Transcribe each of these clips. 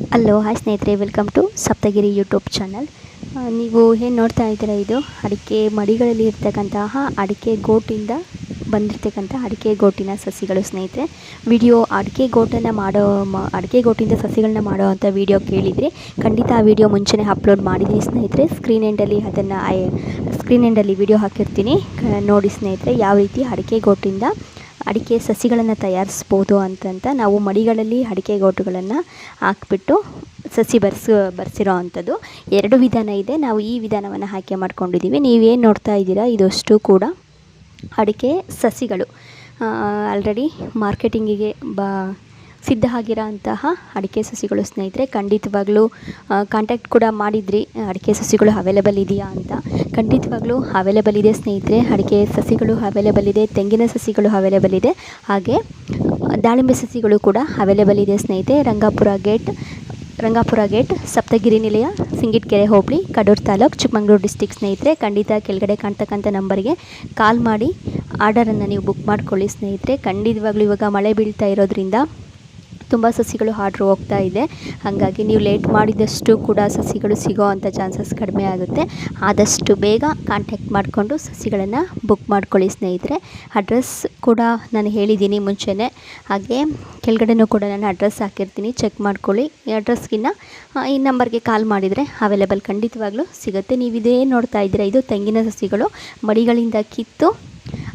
Hello hi ಸ್ನೇಹಿತರೆ, welcome to Saptagiri YouTube channel. ನೀವು ಏನು ನೋಡ್ತಾ ಇದ್ದೀರಾ, ಇದು ಅಡಿಕೆ ಮಡಿಗಳಲ್ಲಿ ಇರ್ತಕ್ಕಂತಹ ಅಡಿಕೆ ಗೋಟಿಂದ ಬಂದಿರತಕ್ಕಂಥ ಅಡಿಕೆ ಗೋಟಿನ ಸಸಿಗಳು ಸ್ನೇಹಿತರೆ. ಅಡಿಕೆ ಅಡಿಕೆ ಗೋಟಿಂದ ಸಸಿಗಳನ್ನ ಮಾಡೋ ಅಂಥ ವಿಡಿಯೋ ಕೇಳಿದರೆ ಖಂಡಿತ ಆ ವಿಡಿಯೋ ಮುಂಚೆನೇ ಅಪ್ಲೋಡ್ ಮಾಡಿದ್ದೀನಿ ಸ್ನೇಹಿತರೆ. ಸ್ಕ್ರೀನ್ ಎಂಡಲ್ಲಿ ವಿಡಿಯೋ ಹಾಕಿರ್ತೀನಿ, ನೋಡಿ ಸ್ನೇಹಿತರೆ. ಯಾವ ರೀತಿ ಅಡಿಕೆ ಗೋಟಿಂದ ಅಡಿಕೆ ಸಸಿಗಳನ್ನು ತಯಾರಿಸ್ಬೋದು ಅಂತಂತ ನಾವು ಮಡಿಗಳಲ್ಲಿ ಅಡಿಕೆ ಗೋಟುಗಳನ್ನು ಹಾಕ್ಬಿಟ್ಟು ಸಸಿ ಬರ್ಸಿರೋ ಅಂಥದ್ದು 2 ವಿಧಾನ ಇದೆ. ನಾವು ಈ ವಿಧಾನವನ್ನು ಆಯ್ಕೆ ಮಾಡ್ಕೊಂಡಿದ್ದೀವಿ. ನೀವೇನು ನೋಡ್ತಾ ಇದ್ದೀರಾ, ಇದಷ್ಟು ಕೂಡ ಅಡಿಕೆ ಸಸಿಗಳು ಆಲ್ರೆಡಿ ಮಾರ್ಕೆಟಿಂಗಿಗೆ ಸಿದ್ಧ ಆಗಿರೋ ಅಂತಹ ಅಡಿಕೆ ಸಸಿಗಳು ಸ್ನೇಹಿತರೆ. ಖಂಡಿತವಾಗ್ಲೂ ಕಾಂಟ್ಯಾಕ್ಟ್ ಕೂಡ ಮಾಡಿದ್ರಿ, ಅಡಿಕೆ ಸಸಿಗಳು ಅವೈಲೇಬಲ್ ಇದೆಯಾ ಅಂತ. ಖಂಡಿತವಾಗ್ಲೂ ಅವೈಲೇಬಲ್ ಇದೆ ಸ್ನೇಹಿತರೆ. ಅಡಿಕೆ ಸಸಿಗಳು ಅವೈಲೇಬಲ್ ಇದೆ, ತೆಂಗಿನ ಸಸಿಗಳು ಅವೈಲೇಬಲ್ ಇದೆ, ಹಾಗೆ ದಾಳಿಂಬೆ ಸಸಿಗಳು ಕೂಡ ಅವೈಲೇಬಲ್ ಇದೆ ಸ್ನೇಹಿತರೆ. ರಂಗಾಪುರ ಗೇಟ್, ಸಪ್ತಗಿರಿ ನಿಲಯ, ಸಿಂಗಿಟ್ಕೆರೆ ಹೋಬಳಿ, ಕಡೂರು ತಾಲೂಕು, ಚಿಕ್ಕಮಗಳೂರು ಡಿಸ್ಟಿಕ್ ಸ್ನೇಹಿತರೆ. ಖಂಡಿತ ಕೆಳಗಡೆ ಕಾಣ್ತಕ್ಕಂಥ ನಂಬರ್ಗೆ ಕಾಲ್ ಮಾಡಿ ಆರ್ಡರನ್ನು ನೀವು ಬುಕ್ ಮಾಡ್ಕೊಳ್ಳಿ ಸ್ನೇಹಿತರೆ. ಖಂಡಿತವಾಗ್ಲೂ ಇವಾಗ ಮಳೆ ಬೀಳ್ತಾ ಇರೋದ್ರಿಂದ ತುಂಬ ಸಸಿಗಳು ಆರ್ಡ್ರ್ ಹೋಗ್ತಾ ಇದೆ. ಹಾಗಾಗಿ ನೀವು ಲೇಟ್ ಮಾಡಿದಷ್ಟು ಕೂಡ ಸಸಿಗಳು ಸಿಗೋ ಅಂಥ ಚಾನ್ಸಸ್ ಕಡಿಮೆ ಆಗುತ್ತೆ. ಆದಷ್ಟು ಬೇಗ ಕಾಂಟ್ಯಾಕ್ಟ್ ಮಾಡಿಕೊಂಡು ಸಸಿಗಳನ್ನು ಬುಕ್ ಮಾಡ್ಕೊಳ್ಳಿ ಸ್ನೇಹಿತರೆ. ಅಡ್ರೆಸ್ ಕೂಡ ನಾನು ಹೇಳಿದ್ದೀನಿ ಮುಂಚೆನೇ, ಹಾಗೆ ಕೆಳಗಡೆನೂ ಕೂಡ ನಾನು ಅಡ್ರೆಸ್ ಹಾಕಿರ್ತೀನಿ, ಚೆಕ್ ಮಾಡ್ಕೊಳ್ಳಿ. ಈ ಅಡ್ರೆಸ್ಗಿನ್ನ ಈ ನಂಬರ್ಗೆ ಕಾಲ್ ಮಾಡಿದರೆ ಅವೈಲೇಬಲ್ ಖಂಡಿತವಾಗ್ಲೂ ಸಿಗುತ್ತೆ. ನೀವು ಇದೇ ನೋಡ್ತಾ ಇದ್ದೀರಾ, ಇದು ತೆಂಗಿನ ಸಸಿಗಳು ಮಡಿಗಳಿಂದ ಕಿತ್ತು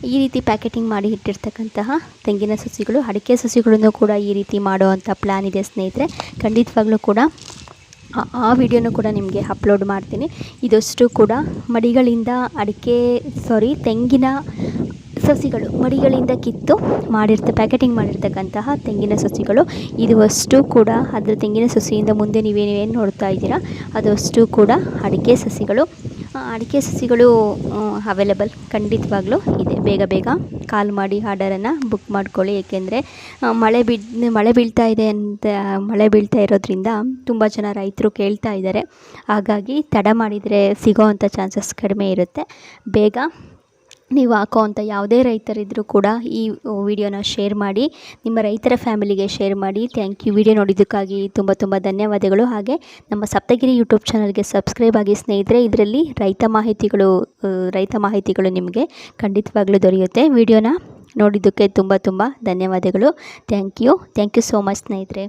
ಈ ರೀತಿ ಪ್ಯಾಕೆಟಿಂಗ್ ಮಾಡಿ ಇಟ್ಟಿರ್ತಕ್ಕಂತಹ ತೆಂಗಿನ ಸಸಿಗಳು. ಅಡಿಕೆ ಸಸಿಗಳನ್ನು ಕೂಡ ಈ ರೀತಿ ಮಾಡೋ ಅಂಥ ಪ್ಲ್ಯಾನ್ ಇದೆ ಸ್ನೇಹಿತರೆ. ಖಂಡಿತವಾಗ್ಲೂ ಕೂಡ ಆ ವಿಡಿಯೋನೂ ಕೂಡ ನಿಮಗೆ ಅಪ್ಲೋಡ್ ಮಾಡ್ತೀನಿ. ಇದಷ್ಟು ಕೂಡ ತೆಂಗಿನ ಸಸಿಗಳು ಮಡಿಗಳಿಂದ ಕಿತ್ತು ಪ್ಯಾಕೆಟಿಂಗ್ ಮಾಡಿರ್ತಕ್ಕಂತಹ ತೆಂಗಿನ ಸಸಿಗಳು. ಇದು ಅಷ್ಟು ಕೂಡ ಅದರ ತೆಂಗಿನ ಸಸಿಯಿಂದ ಮುಂದೆ ನೀವೇನು ನೋಡ್ತಾ ಇದ್ದೀರಾ, ಅದು ಅಷ್ಟು ಕೂಡ ಅಡಿಕೆ ಸಸಿಗಳು ಅವೈಲೇಬಲ್ ಖಂಡಿತವಾಗ್ಲೂ ಇದೆ. ಬೇಗ ಕಾಲ್ ಮಾಡಿ ಆರ್ಡರನ್ನು ಬುಕ್ ಮಾಡ್ಕೊಳ್ಳಿ. ಏಕೆಂದರೆ ಮಳೆ ಬೀಳ್ತಾ ಇರೋದ್ರಿಂದ ತುಂಬ ಜನ ರೈತರು ಕೇಳ್ತಾ ಇದ್ದಾರೆ. ಹಾಗಾಗಿ ತಡ ಮಾಡಿದರೆ ಸಿಗೋ ಅಂಥ ಚಾನ್ಸಸ್ ಕಡಿಮೆ ಇರುತ್ತೆ. ಬೇಗ ನೀವು ಹಾಕೋವಂಥ ಯಾವುದೇ ರೈತರಿದ್ದರೂ ಕೂಡ ಈ ವಿಡಿಯೋನ ಶೇರ್ ಮಾಡಿ, ನಿಮ್ಮ ರೈತರ ಫ್ಯಾಮಿಲಿಗೆ ಶೇರ್ ಮಾಡಿ. Thank you. ವಿಡಿಯೋ ನೋಡಿದ್ದಕ್ಕಾಗಿ ತುಂಬ ಧನ್ಯವಾದಗಳು. ಹಾಗೆ ನಮ್ಮ ಸಪ್ತಗಿರಿ ಯೂಟ್ಯೂಬ್ ಚಾನಲ್ಗೆ ಸಬ್ಸ್ಕ್ರೈಬ್ ಆಗಿ ಸ್ನೇಹಿತರೆ. ಇದರಲ್ಲಿ ರೈತ ಮಾಹಿತಿಗಳು ನಿಮಗೆ ಖಂಡಿತವಾಗ್ಲೂ ದೊರೆಯುತ್ತೆ. ವಿಡಿಯೋನ ನೋಡಿದ್ದಕ್ಕೆ ತುಂಬ ಧನ್ಯವಾದಗಳು. ಥ್ಯಾಂಕ್ ಯು ಸೋ ಮಚ್ ಸ್ನೇಹಿತರೆ.